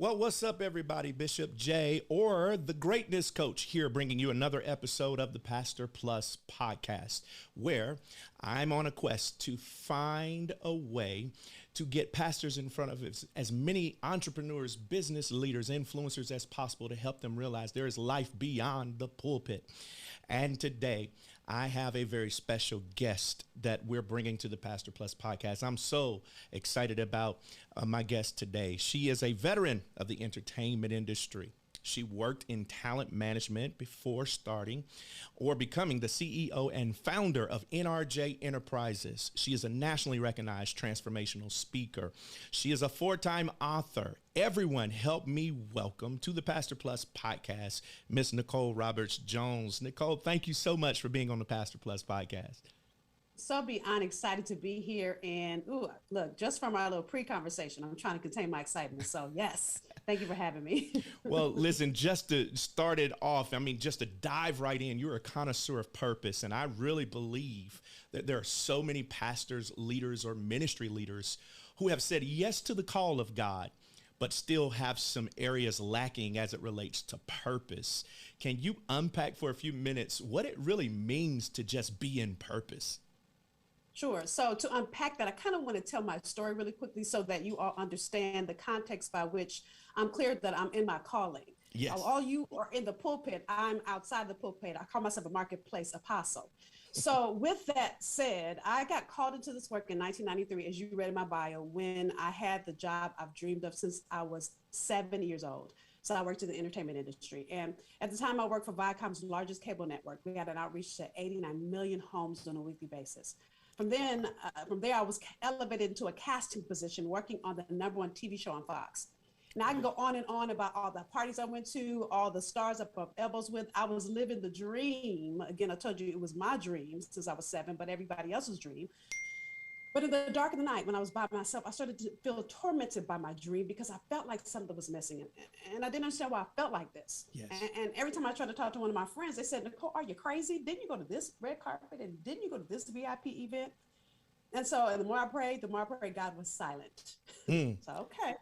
Well, what's up, everybody? Bishop J, or the Greatness Coach, here bringing you another episode of the Pastor Plus podcast, where I'm on a quest to find a way to get pastors in front of as many entrepreneurs, business leaders, influencers as possible to help them realize there is life beyond the pulpit. And today, I have a very special guest that we're bringing to the Pastor Plus podcast. I'm so excited about my guest today. She is a veteran of the entertainment industry. She worked in talent management before starting or becoming the CEO and founder of NRJ Enterprises. She is a nationally recognized transformational speaker. She is a 4-time author. Everyone help me welcome to the Pastor Plus podcast, Miss Nicole Roberts Jones. Nicole, thank you so much for being on the Pastor Plus podcast. So beyond excited to be here. And look, just from our little pre-conversation, I'm trying to contain my excitement. So yes, thank you for having me. Well, listen, just to start it off, just to dive right in, you're a connoisseur of purpose. And I really believe that there are so many pastors, leaders, or ministry leaders who have said yes to the call of God, but still have some areas lacking as it relates to purpose. Can you unpack for a few minutes what it really means to just be in purpose? Sure. So to unpack that, I kind of want to tell my story really quickly so that you all understand the context by which I'm clear that I'm in my calling. Yes. All you are in the pulpit, I'm outside the pulpit. I call myself a marketplace apostle. So with that said, I got called into this work in 1993, as you read in my bio, when I had the job I've dreamed of since I was 7 years old. So I worked in the entertainment industry. And at the time I worked for Viacom's largest cable network. We had an outreach to 89 million homes on a weekly basis. From there, I was elevated into a casting position working on the #1 TV show on Fox. Now I can go on and on about all the parties I went to, all the stars I bumped elbows with. I was living the dream. Again, I told you it was my dream since I was 7, but everybody else's dream. But in the dark of the night, when I was by myself, I started to feel tormented by my dream because I felt like something was missing. And I didn't understand why I felt like this. Yes. And every time I tried to talk to one of my friends, they said, Nicole, are you crazy? Didn't you go to this red carpet? And didn't you go to this VIP event? And so the more I prayed, God was silent. So, okay.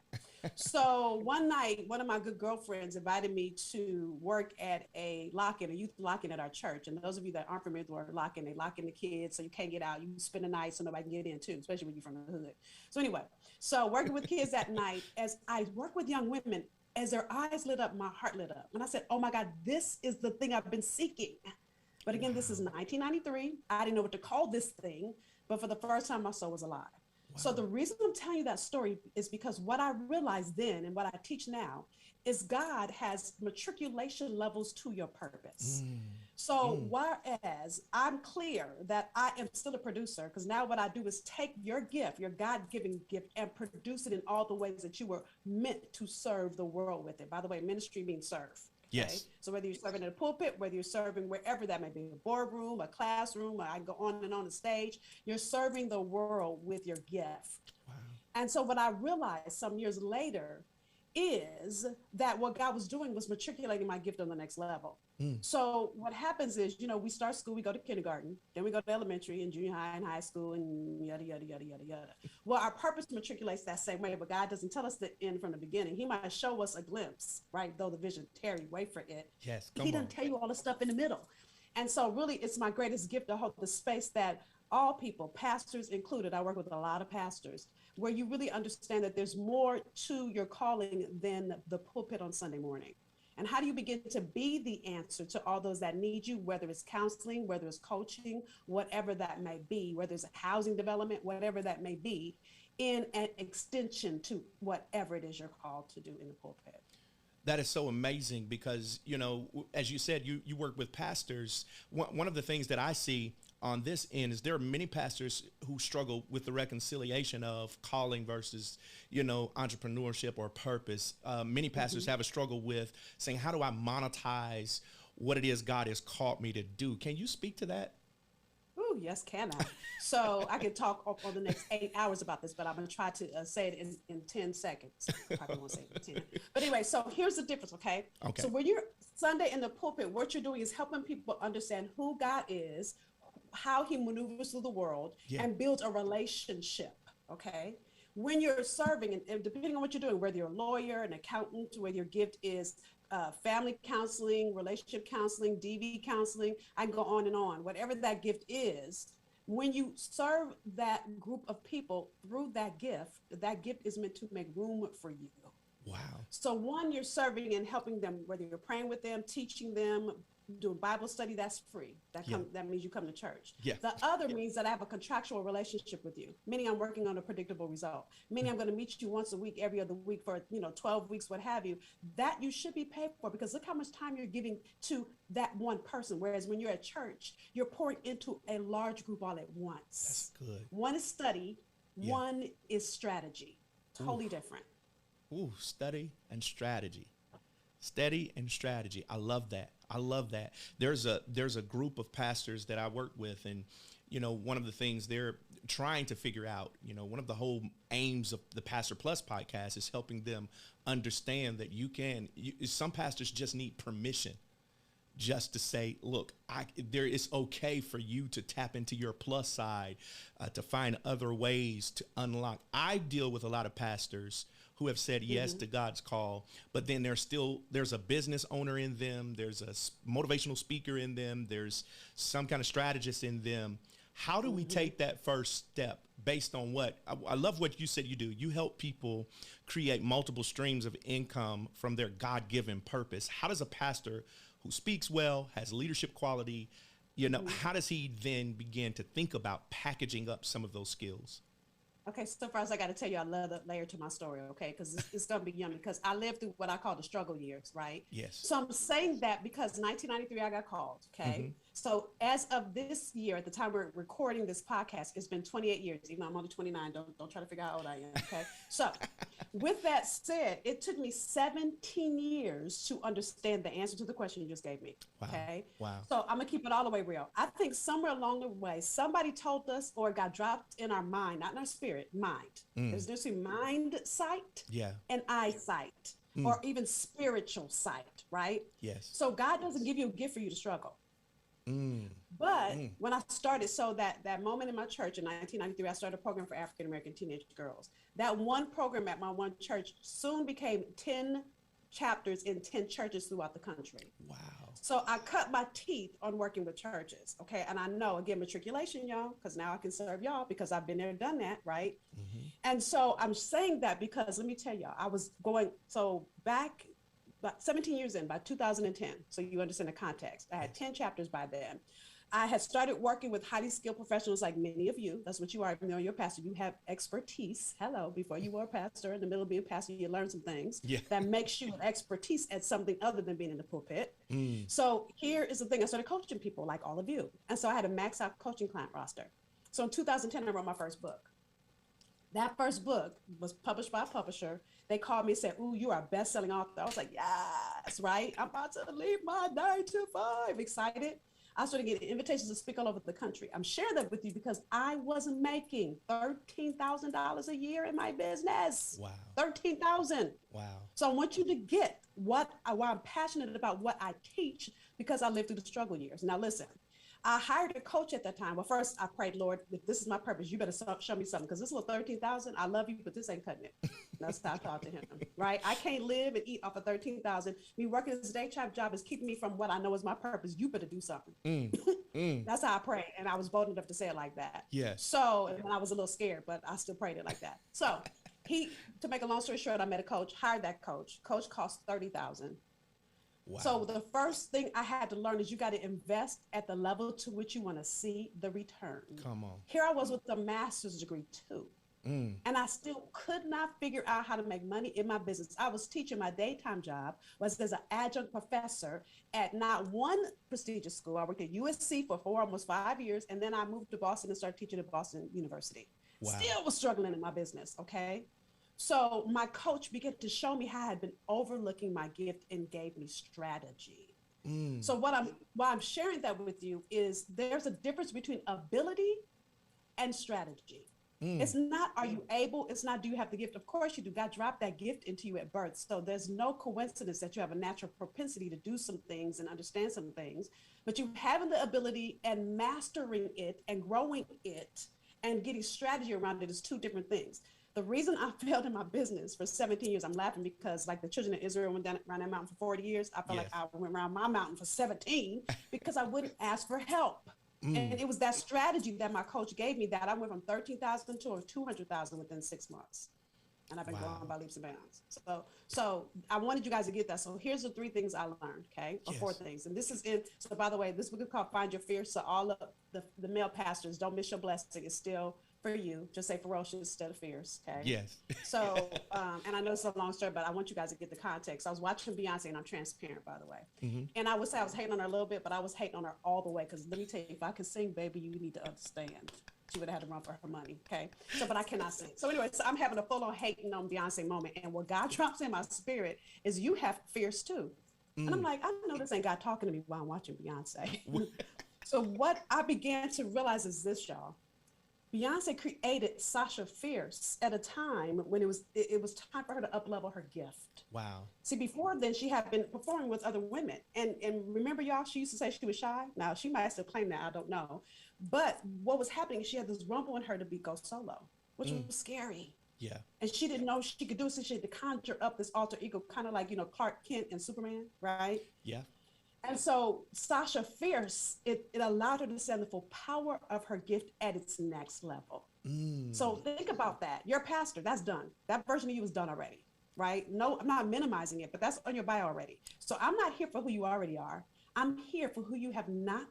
So one night, one of my good girlfriends invited me to work at a youth lock-in at our church. And those of you that aren't familiar with the word lock-in, they lock in the kids so you can't get out. You spend the night so nobody can get in too, especially when you're from the hood. So anyway, working with kids that night, as I work with young women, as their eyes lit up, my heart lit up. And I said, oh my God, this is the thing I've been seeking. But again, This is 1993. I didn't know what to call this thing, but for the first time, my soul was alive. Wow. So the reason I'm telling you that story is because what I realized then and what I teach now is God has matriculation levels to your purpose. So whereas I'm clear that I am still a producer, because now what I do is take your gift, your God-given gift, and produce it in all the ways that you were meant to serve the world with it. By the way, ministry means serve. Okay? Yes. So whether you're serving in a pulpit, whether you're serving wherever that may be, a boardroom, a classroom, I can go on and on the stage, you're serving the world with your gift. Wow. And so what I realized some years later is that what God was doing was matriculating my gift on the next level. So what happens is, we start school, we go to kindergarten, then we go to elementary and junior high and high school and yada, yada, yada, yada, yada. Well, our purpose matriculates that same way, but God doesn't tell us the end from the beginning. He might show us a glimpse, right? Though the vision tarry, wait for it. Yes, He doesn't tell you all the stuff in the middle. And so really it's my greatest gift to hold the space that all people, pastors included, I work with a lot of pastors, where you really understand that there's more to your calling than the pulpit on Sunday morning. And how do you begin to be the answer to all those that need you, whether it's counseling, whether it's coaching, whatever that may be, whether it's housing development, whatever that may be, in an extension to whatever it is you're called to do in the pulpit. That is so amazing because, as you said, you work with pastors. One of the things that I see on this end is there are many pastors who struggle with the reconciliation of calling versus, entrepreneurship or purpose. Many pastors have a struggle with saying, how do I monetize what it is God has called me to do? Can you speak to that? Oh, yes, can I? So I can talk on the next 8 hours about this, but I'm going to try to say it in 10 seconds. Probably won't say it in 10. But anyway, so here's the difference, okay? So when you're Sunday in the pulpit, what you're doing is helping people understand who God is, how he maneuvers through the world, and builds a relationship, okay? when you're serving, and depending on what you're doing, whether you're a lawyer, an accountant, whether your gift is family counseling, relationship counseling, DV counseling, I can go on and on, whatever that gift is, when you serve that group of people through that gift is meant to make room for you. Wow. So one, you're serving and helping them, whether you're praying with them, teaching them, doing Bible study, that's free. That means you come to church. Yeah. The other means that I have a contractual relationship with you, meaning I'm working on a predictable result, meaning I'm going to meet you once a week, every other week for 12 weeks, what have you. That you should be paid for, because look how much time you're giving to that one person. Whereas when you're at church, you're pouring into a large group all at once. That's good. One is study, one is strategy. Totally different. Ooh, study and strategy. Steady and strategy. I love that. I love that. There's a group of pastors that I work with, and one of the things they're trying to figure out, one of the whole aims of the Pastor Plus podcast is helping them understand that some pastors just need permission just to say, look, it's okay for you to tap into your plus side, to find other ways to unlock. I deal with a lot of pastors who have said yes to God's call, but then there's a business owner in them, there's a motivational speaker in them, there's some kind of strategist in them. How do we take that first step based on what? I love what you said you do. You help people create multiple streams of income from their God-given purpose. How does a pastor who speaks well, has leadership quality, how does he then begin to think about packaging up some of those skills? Okay, so first I got to tell you, I love the layer to my story, okay? Because it's going to be yummy, because I lived through what I call the struggle years, right? Yes. So I'm saying that because 1993 I got called, okay? So as of this year, at the time we're recording this podcast, it's been 28 years, even though I'm only 29. Don't try to figure out how old I am, okay? So with that said, it took me 17 years to understand the answer to the question you just gave me, okay? Wow. So I'm going to keep it all the way real. I think somewhere along the way, somebody told us, or it got dropped in our mind, not in our spirit, mind. There's mind sight and eyesight, or even spiritual sight, right? Yes. So God doesn't give you a gift for you to struggle. But when I started, so that moment in my church in 1993, I started a program for African-American teenage girls. That one program at my one church soon became 10 chapters in 10 churches throughout the country. Wow. So I cut my teeth on working with churches, okay? And I know, again, matriculation, y'all, because now I can serve y'all because I've been there and done that, right? And so I'm saying that because, let me tell y'all, I was going, so back about 17 years in, by 2010, so you understand the context. I had 10 chapters by then. I had started working with highly skilled professionals like many of you. That's what you are. You're a pastor. You have expertise. Hello. Before you were a pastor, in the middle of being a pastor, you learn some things that makes you an expertise at something other than being in the pulpit. So here is the thing. I started coaching people like all of you. And so I had a max out coaching client roster. So in 2010, I wrote my first book. That first book was published by a publisher. They called me and said, ooh, you are a best-selling author. I was like, yes, right? I'm about to leave my 9 to 5. Excited. I started getting invitations to speak all over the country. I'm sharing that with you because I wasn't making $13,000 a year in my business. Wow. $13,000. Wow. So I want you to get why I'm passionate about what I teach, because I lived through the struggle years. Now listen, I hired a coach at that time. Well, first I prayed, Lord, if this is my purpose, you better show me something, because this little 13,000, I love you, but this ain't cutting it. That's how I talked to him, right? I can't live and eat off of 13,000. Me working this day job is keeping me from what I know is my purpose. You better do something. That's how I prayed. And I was bold enough to say it like that. Yes. So, and I was a little scared, but I still prayed it like that. So to make a long story short, I met a coach, hired that coach. Coach cost $30,000. Wow. So the first thing I had to learn is you got to invest at the level to which you want to see the return. Come on. Here I was with a master's degree too. And I still could not figure out how to make money in my business. I was teaching, my daytime job was as an adjunct professor at not one prestigious school. I worked at USC for almost 5 years. And then I moved to Boston and started teaching at Boston University. Wow. Still was struggling in my business. Okay. So my coach began to show me how I had been overlooking my gift and gave me strategy. So why I'm sharing that with you is there's a difference between ability and strategy. It's not, are you able? It's not, do you have the gift? Of course you do. God dropped that gift into you at birth. So there's no coincidence that you have a natural propensity to do some things and understand some things, but you having the ability and mastering it and growing it and getting strategy around it is two different things. The reason I failed in my business for 17 years, I'm laughing because like the children of Israel went down around that mountain for 40 years. I felt like I went around my mountain for 17 because I wouldn't ask for help. And it was that strategy that my coach gave me that I went from 13,000 to 200,000 within 6 months. And I've been growing by leaps and bounds. So I wanted you guys to get that. So here's the 3 things I learned, okay? Or 4 things. And this is so by the way, this book is called Find Your Fear. So all of the male pastors, don't miss your blessing. It's still for you. Just say ferocious instead of fierce, okay? Yes. So, and I know it's a long story, but I want you guys to get the context. I was watching Beyonce, and I'm transparent, by the way. And I would say I was hating on her a little bit, but I was hating on her all the way. Because let me tell you, if I could sing, baby, you need to understand. She would have had to run for her money, okay? So, but I cannot sing. So anyway, so I'm having a full-on hating on Beyonce moment. And what God drops in my spirit is you have fears too. And I'm like, I know this ain't God talking to me while I'm watching Beyonce. So what I began to realize is this, y'all. Beyonce created Sasha Fierce at a time when it was time for her to up-level her gift. Wow. See, before then, she had been performing with other women. And remember, y'all, she used to say she was shy. Now, she might still claim that. I don't know. But what was happening, she had this rumble in her to go solo, which was scary. Yeah. And she didn't know she could do it, so she had to conjure up this alter ego, kind of like, Clark Kent and Superman, right? Yeah. And so Sasha Fierce, it allowed her to stand the full power of her gift at its next level. So think about that. You're a pastor, that's done. That version of you is done already, right? No, I'm not minimizing it, but that's on your bio already. So I'm not here for who you already are. I'm here for who you have not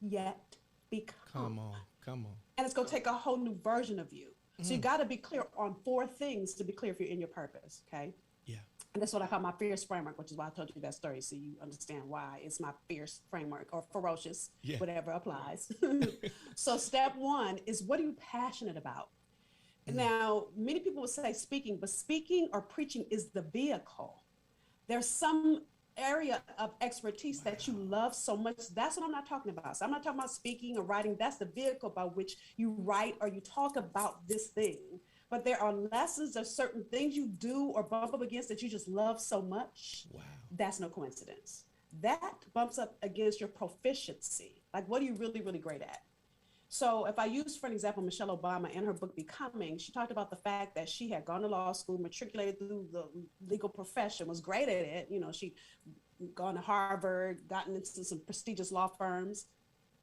yet become. Come on. And it's going to take a whole new version of you. So you got to be clear on 4 things to be clear if you're in your purpose, okay? Yeah. And that's what I call my fierce framework, which is why I told you that story, so you understand why it's my fierce framework, or ferocious, whatever applies. So step 1 is, what are you passionate about? Now, many people would say speaking, but speaking or preaching is the vehicle. There's some area of expertise that you love so much. That's what I'm not talking about. So I'm not talking about speaking or writing. That's the vehicle by which you write or you talk about this thing. But there are lessons of certain things you do or bump up against that you just love so much. Wow. That's no coincidence. That bumps up against your proficiency. Like, what are you really, really great at? So if I use, for an example, Michelle Obama in her book, Becoming, she talked about the fact that she had gone to law school, matriculated through the legal profession, was great at it. She'd gone to Harvard, gotten into some prestigious law firms,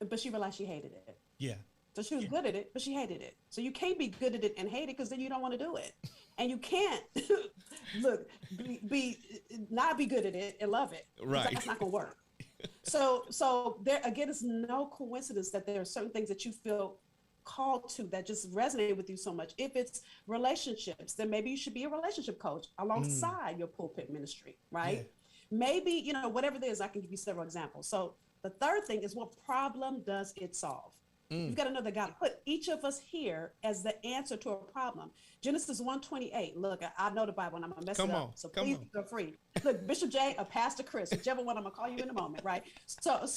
but she realized she hated it. Yeah. So she was good at it, but she hated it. So you can't be good at it and hate it, because then you don't want to do it. And you can't not be good at it and love it. Right. That's not going to work. So there, again, it's no coincidence that there are certain things that you feel called to that just resonate with you so much. If it's relationships, then maybe you should be a relationship coach alongside your pulpit ministry, right? Yeah. Maybe, whatever it is, I can give you several examples. So the third thing is, what problem does it solve? You've got to know that God put each of us here as the answer to a problem. Genesis 1:28. Look, I know the Bible and I'm going to mess it up. So please feel free. Look, Bishop J or Pastor Chris, whichever one, I'm going to call you in a moment, right? So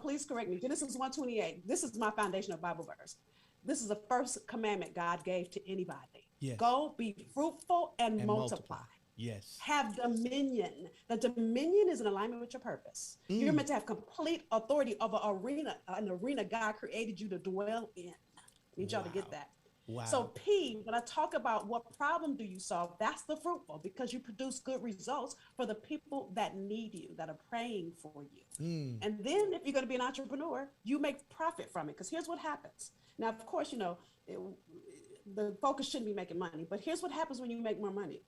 please correct me. Genesis 1:28. This is my foundational Bible verse. This is the first commandment God gave to anybody. Yes. Go, be fruitful and multiply. Yes. Have dominion. The dominion is in alignment with your purpose. You're meant to have complete authority over an arena God created you to dwell in. I need y'all to get that. Wow. So P, when I talk about what problem do you solve, that's the fruitful, because you produce good results for the people that need you, that are praying for you. And then if you're going to be an entrepreneur, you make profit from it, because here's what happens. Now, of course, the focus shouldn't be making money, but here's what happens when you make more money.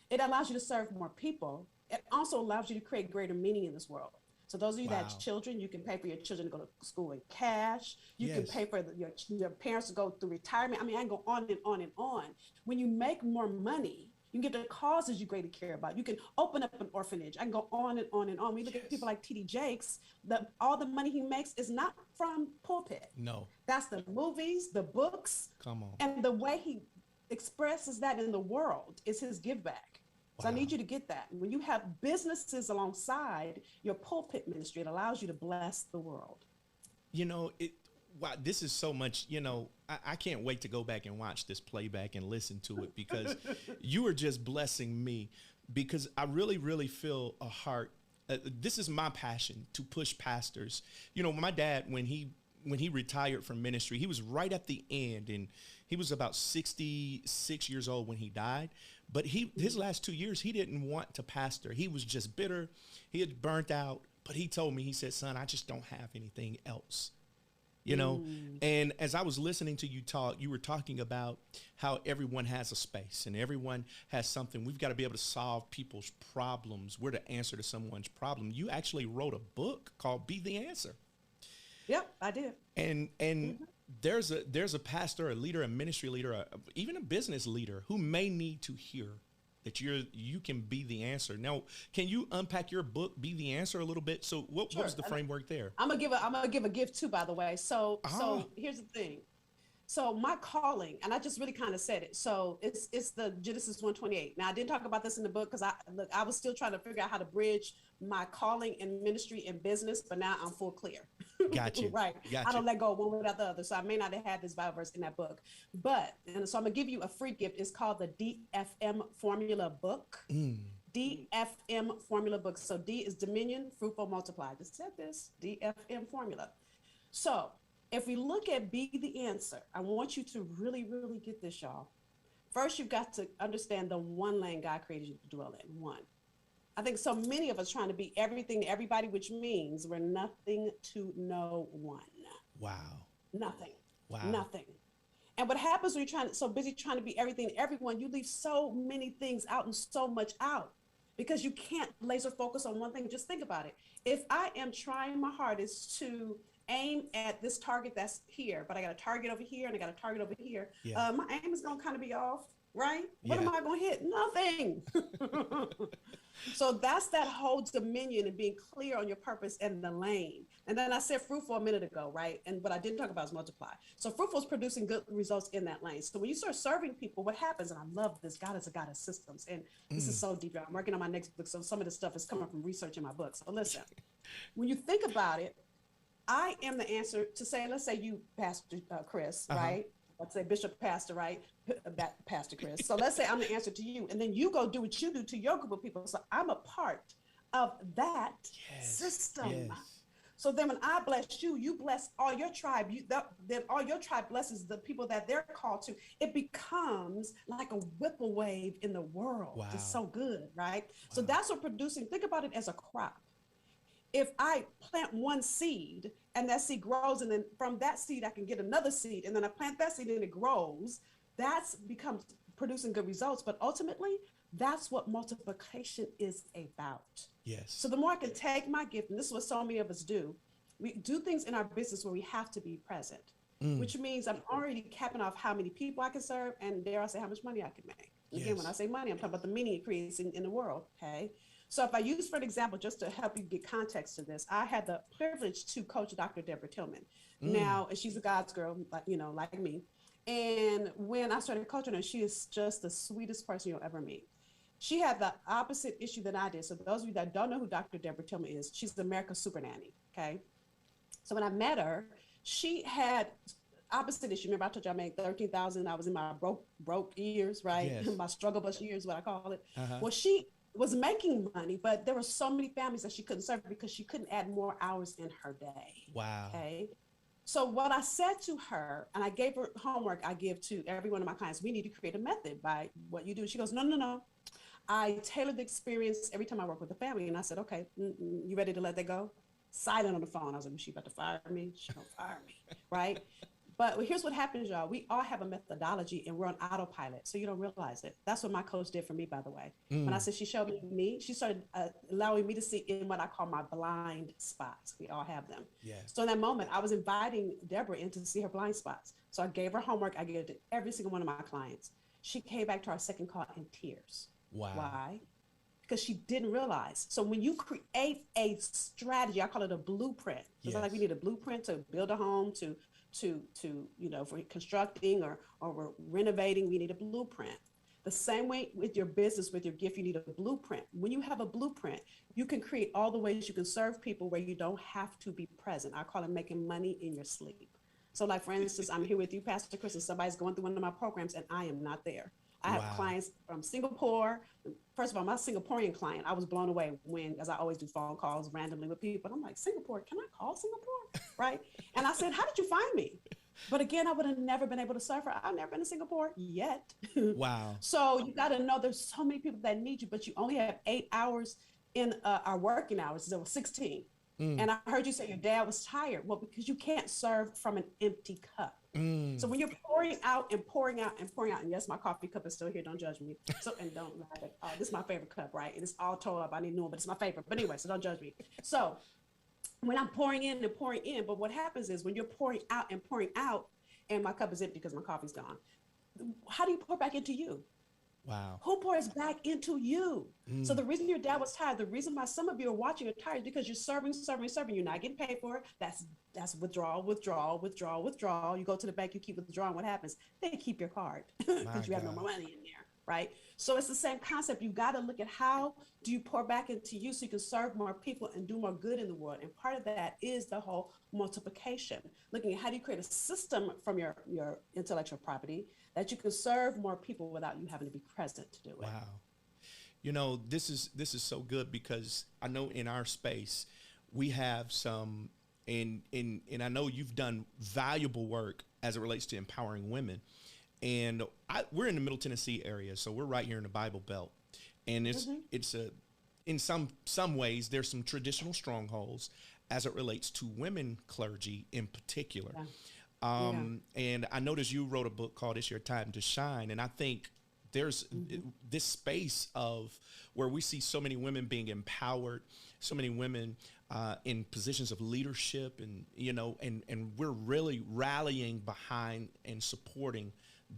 It allows you to serve more people. It also allows you to create greater meaning in this world. So those of you that have children, you can pay for your children to go to school in cash. You can pay for your parents to go through retirement. I mean, I can go on and on and on. When you make more money, you can get the causes you greatly care about. You can open up an orphanage. I can go on and on and on. We look at people like T.D. Jakes. All the money he makes is not from pulpit. No. That's the movies, the books. Come on. And the way he expresses that in the world is his give back. So I need you to get that. When you have businesses alongside your pulpit ministry, it allows you to bless the world. Wow, this is so much, I can't wait to go back and watch this playback and listen to it, because you are just blessing me, because I really, really feel a heart. This is my passion, to push pastors. My dad, when he when he retired from ministry, he was right at the end, and he was about 66 years old when he died. But his last 2 years, he didn't want to pastor. He was just bitter. He had burnt out. But he told me, he said, son, I just don't have anything else. You know, and as I was listening to you talk, you were talking about how everyone has a space and everyone has something. We've got to be able to solve people's problems. We're the answer to someone's problem. You actually wrote a book called Be the Answer. Yep, I did. And there's a pastor, a leader, a ministry leader, even a business leader who may need to hear that you can be the answer. Now, can you unpack your book, Be the Answer, a little bit? So what was the framework there? I'm gonna give a gift too, by the way. So here's the thing. So my calling, and I just really kind of said it. So it's the Genesis 1:28. Now I didn't talk about this in the book because I was still trying to figure out how to bridge my calling in ministry and business, but now I'm full clear. Got you. Right. Got I don't you. let go of one without the other. So I may not have had this Bible verse in that book, and so I'm gonna give you a free gift. It's called the DFM Formula Book. DFM Formula Book. So D is Dominion, Fruitful, Multiply. Just said this, DFM Formula. So if we look at Be the Answer, I want you to really, really get this, y'all. First, you've got to understand the one lane God created you to dwell in. One. I think so many of us trying to be everything to everybody, which means we're nothing to no one. Wow. Nothing. Wow. Nothing. And what happens when you're so busy trying to be everything to everyone, you leave so many things out and so much out because you can't laser focus on one thing. Just think about it. If I am trying my hardest to aim at this target that's here, but I got a target over here and I got a target over here, my aim is going to kind of be off, right? What am I going to hit? Nothing. So that's that whole dominion and being clear on your purpose and the lane. And then I said fruitful a minute ago, right? And what I didn't talk about is multiply. So fruitful is producing good results in that lane. So when you start serving people, what happens, and I love this, God is a God of systems. And this is so deep. I'm working on my next book. So some of the stuff is coming from research in my book. So listen, when you think about it, I am the answer to say, let's say you, Pastor Chris, right? Let's say Bishop Pastor, right? Pastor Chris. So let's say I'm the answer to you. And then you go do what you do to your group of people. So I'm a part of that system. Yes. So then when I bless you, you bless all your tribe. Then all your tribe blesses the people that they're called to. It becomes like a whipple wave in the world. Wow. It's so good, right? Wow. So that's what producing, think about it as a crop. If I plant one seed and that seed grows, and then from that seed, I can get another seed, and then I plant that seed and it grows, that's becomes producing good results. But ultimately, that's what multiplication is about. Yes. So the more I can take my gift, and this is what so many of us do, we do things in our business where we have to be present, which means I'm already capping off how many people I can serve, and dare I say how much money I can make. Again, when I say money, I'm talking about the meaning it creates in the world, okay? So if I use, for an example, just to help you get context to this, I had the privilege to coach Dr. Deborah Tillman. Now, she's a God's girl, like me. And when I started coaching her, she is just the sweetest person you'll ever meet. She had the opposite issue that I did. So those of you that don't know who Dr. Deborah Tillman is, she's America's super nanny, okay? So when I met her, she had opposite issue. Remember I told you I made $13,000. I was in my broke years, right? Yes. My struggle bus years, what I call it. Well, she was making money, but there were so many families that she couldn't serve because she couldn't add more hours in her day. Wow. Okay. So what I said to her, and I gave her homework I give to every one of my clients, we need to create a method by what you do. She goes, no. I tailor the experience every time I work with a family. And I said, okay, you ready to let that go? Silent on the phone. I was like, she about to fire me? She gonna fire me, right? But here's what happens, y'all. We all have a methodology and we're on autopilot, so you don't realize it. That's what my coach did for me, by the way. When I said she showed me, she started allowing me to see in what I call my blind spots. We all have them. Yeah. So in that moment, I was inviting Deborah in to see her blind spots. So I gave her homework. I gave it to every single one of my clients. She came back to our second call in tears. Wow. Why? Because she didn't realize. So when you create a strategy, I call it a blueprint. It's like we need a blueprint to build a home, to for constructing or we're renovating, we need a blueprint. The same way with your business, with your gift, you need a blueprint. When you have a blueprint, you can create all the ways you can serve people where you don't have to be present. I call it making money in your sleep. So like, for instance, I'm here with you, Pastor Chris, and somebody's going through one of my programs and I am not there. I have Wow. clients from Singapore. First of all, my Singaporean client, I was blown away when, as I always do phone calls randomly with people. I'm like, Singapore, can I call Singapore? Right. And I said, how did you find me? But again, I would have never been able to serve her. I've never been to Singapore yet. Wow. So you got to know there's so many people that need you, but you only have 8 hours in our working hours. There was 16. And I heard you say your dad was tired. Well, because you can't serve from an empty cup. So when you're pouring out and pouring out and pouring out, and yes, my coffee cup is still here. Don't judge me. So, and don't laugh at, this is my favorite cup, right? And it's all tore up. I need new one, but it's my favorite. But anyway, so don't judge me. So when I'm pouring in and pouring in, but what happens is when you're pouring out and my cup is empty because my coffee's gone, how do you pour back into you? Wow. Who pours back into you? So the reason your dad was tired, the reason why some of you are watching are tired is because you're serving. You're not getting paid for it. That's withdrawal. You go to the bank, you keep withdrawing. What happens? They keep your card because you have no more money in there, right? So it's the same concept. You got to look at how do you pour back into you so you can serve more people and do more good in the world. And part of that is the whole multiplication, looking at how do you create a system from your intellectual property that you can serve more people without you having to be present to do it. Wow. You know, this is so good because I know in our space we have some, and I know you've done valuable work as it relates to empowering women. And we're in the Middle Tennessee area, so we're right here in the Bible Belt. And it's in some ways there's some traditional strongholds as it relates to women clergy in particular. Yeah. And I noticed you wrote a book called It's Your Time to Shine. And I think there's this space of where we see so many women being empowered, so many women in positions of leadership, and, you know, and we're really rallying behind and supporting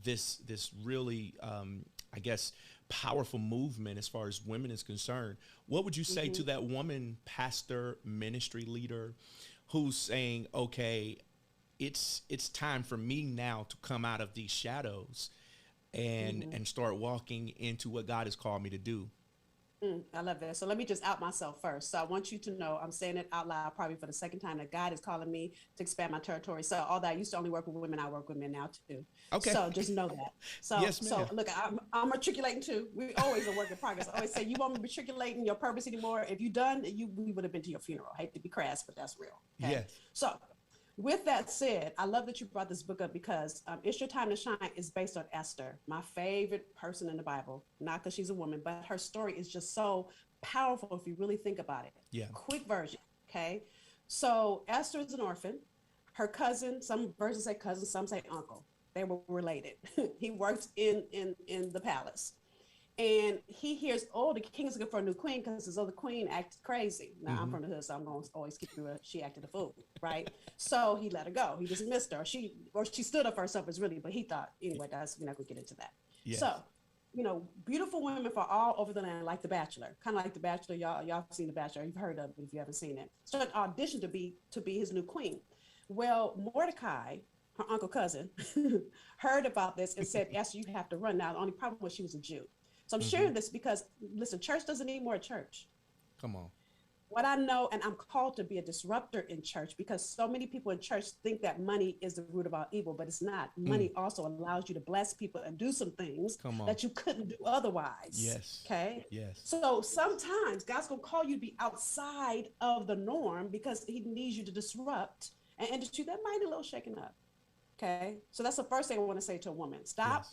this really, I guess, powerful movement as far as women is concerned. What would you say to that woman pastor, ministry leader who's saying, okay, it's time for me now to come out of these shadows and start walking into what God has called me to do? I love that. So let me just out myself first. So I want you to know, I'm saying it out loud probably for the second time, that God is calling me to expand my territory. So although I used to only work with women, I work with men now too. Okay. So just know that. So, yes, so look, I'm matriculating too. We always a work in progress. I always say, you won't be matriculating your purpose anymore. If you done, we would have been to your funeral. I hate to be crass, but that's real. Okay? Yes. So with that said, I love that you brought this book up because It's Your Time to Shine is based on Esther, my favorite person in the Bible, not because she's a woman, but her story is just so powerful if you really think about it. Yeah. Quick version, okay? So Esther is an orphan. Her cousin, some versions say cousin, some say uncle. They were related. He works in the palace. And he hears, oh, the king is looking for a new queen because his other queen acted crazy. Now, I'm from the hood, so I'm going to always keep it real. She acted a fool, right? So he let her go. He dismissed her. She stood up for herself, is really, but he thought, anyway, we're not going to get into that. Yes. So, you know, beautiful women for all over the land, like The Bachelor. Kind of like The Bachelor. Y'all have seen The Bachelor. You've heard of it if you haven't seen it. So an audition to be his new queen. Well, Mordecai, her uncle cousin, heard about this and said, Esther, you have to run. Now, the only problem was she was a Jew. So I'm sharing this because, listen, church doesn't need more church. Come on. What I know, and I'm called to be a disruptor in church because so many people in church think that money is the root of all evil, but it's not. Money also allows you to bless people and do some things that you couldn't do otherwise. Yes. Okay? Yes. So sometimes God's going to call you to be outside of the norm because he needs you to disrupt an industry that might be a little shaken up. Okay? So that's the first thing I want to say to a woman. Stop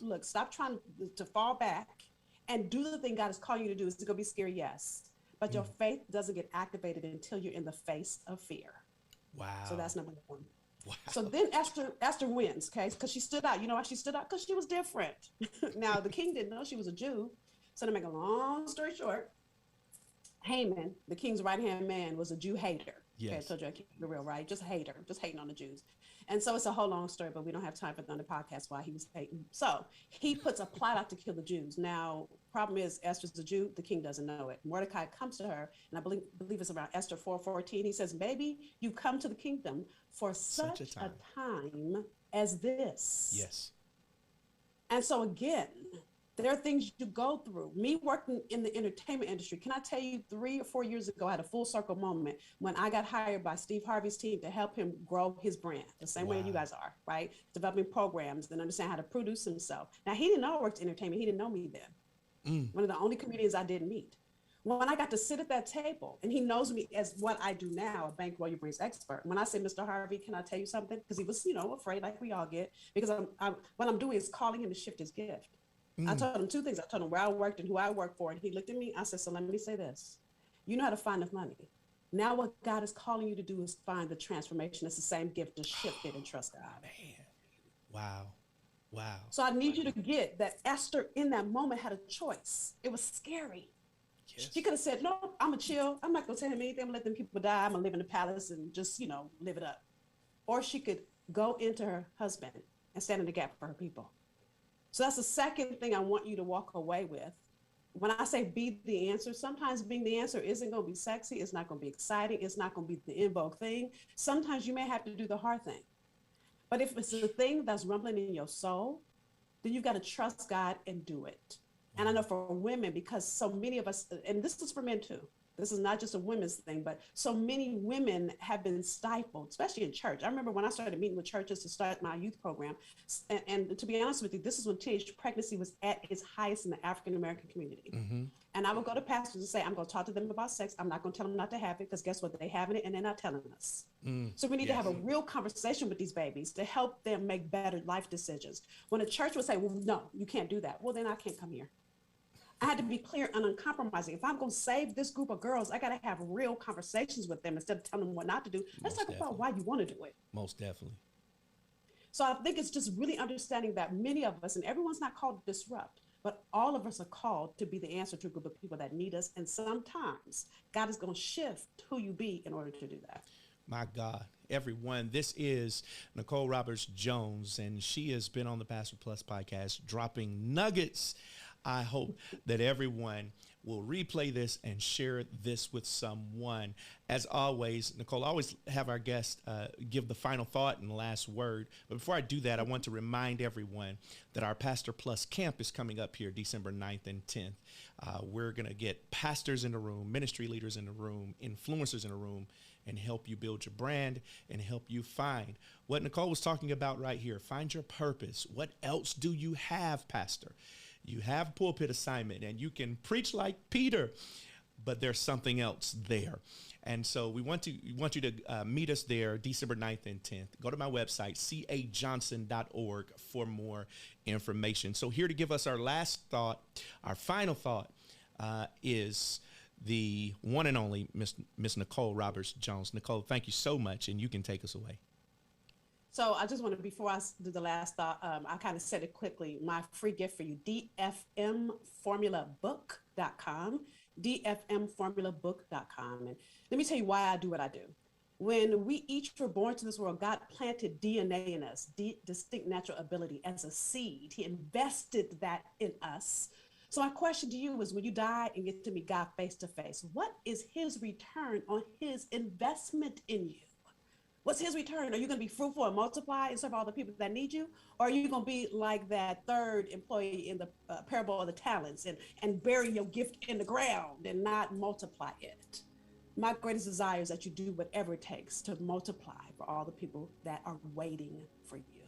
trying to fall back and do the thing God is calling you to do. It's going to be scary, yes. But your faith doesn't get activated until you're in the face of fear. Wow. So that's number one. Wow. So then Esther wins, okay? Because she stood out. You know why she stood out? Because she was different. Now, the king didn't know she was a Jew. So to make a long story short, Haman, the king's right-hand man, was a Jew hater. Yes. Okay, I told you I keep it real, right? Just a hater, just hating on the Jews. And so it's a whole long story, but we don't have time for the podcast why he was hating. So he puts a plot out to kill the Jews. Now, problem is Esther's a Jew. The king doesn't know it. Mordecai comes to her, and I believe it's around Esther 4:14. He says, "Baby, you come to the kingdom for such a time as this." Yes. And so again, There are things you go through. Me working in the entertainment industry, can I tell you 3 or 4 years ago, I had a full circle moment when I got hired by Steve Harvey's team to help him grow his brand, the same way you guys are, right? Developing programs and understand how to produce himself. Now, he didn't know I worked in entertainment. He didn't know me then. One of the only comedians I didn't meet. When I got to sit at that table, and he knows me as what I do now, a bankroll brings expert. When I say, Mr. Harvey, can I tell you something? Because he was, afraid like we all get, because what I'm doing is calling him to shift his gift. I told him 2 things. I told him where I worked and who I work for. And he looked at me. I said, so let me say this. You know how to find enough money. Now what God is calling you to do is find the transformation. It's the same gift to shift it and trust God. Man. Wow. So I need you to get that Esther in that moment had a choice. It was scary. Yes. She could have said, no, I'm going to chill. I'm not going to tell him anything. I'm going to let them people die. I'm going to live in the palace and just, live it up. Or she could go into her husband and stand in the gap for her people. So that's the second thing I want you to walk away with. When I say be the answer, sometimes being the answer isn't going to be sexy. It's not going to be exciting. It's not going to be the in vogue thing. Sometimes you may have to do the hard thing. But if it's the thing that's rumbling in your soul, then you've got to trust God and do it. And I know for women, because so many of us, and this is for men too, this is not just a women's thing, but so many women have been stifled, especially in church. I remember when I started meeting with churches to start my youth program, and to be honest with you, this is when teenage pregnancy was at its highest in the African-American community. And I would go to pastors and say, I'm going to talk to them about sex. I'm not going to tell them not to have it, because guess what? They having it and they're not telling us. So we need to have a real conversation with these babies to help them make better life decisions. When a church would say, well, no, you can't do that. Well, then I can't come here. I had to be clear and uncompromising. If I'm going to save this group of girls, I got to have real conversations with them instead of telling them what not to do. Let's talk about why you want to do it. Most definitely. So I think it's just really understanding that many of us, and everyone's not called to disrupt, but all of us are called to be the answer to a group of people that need us. And sometimes God is going to shift who you be in order to do that. My God, everyone, this is Nicole Roberts Jones, and she has been on the Pastor Plus podcast dropping nuggets. I hope that everyone will replay this and share this with someone. As always, Nicole, I always have our guests give the final thought and the last word. But before I do that, I want to remind everyone that our Pastor Plus camp is coming up here December 9th and 10th. We're going to get pastors in the room, ministry leaders in the room, influencers in the room, and help you build your brand and help you find what Nicole was talking about right here. Find your purpose. What else do you have, Pastor? You have pulpit assignment and you can preach like Peter, but there's something else there. And so we want you to meet us there December 9th and 10th. Go to my website, cajohnson.org, for more information. So here to give us our last thought, our final thought, is the one and only Miss Nicole Roberts Jones. Nicole, thank you so much, and you can take us away. So I just want to, before I do the last thought, I kind of said it quickly, my free gift for you, dfmformulabook.com, dfmformulabook.com. And let me tell you why I do what I do. When we each were born to this world, God planted DNA in us, distinct natural ability, as a seed. He invested that in us. So my question to you is, when you die and get to meet God face to face, what is his return on his investment in you? What's his return? Are you going to be fruitful and multiply and serve all the people that need you? Or are you going to be like that third employee in the parable of the talents and bury your gift in the ground and not multiply it? My greatest desire is that you do whatever it takes to multiply for all the people that are waiting for you.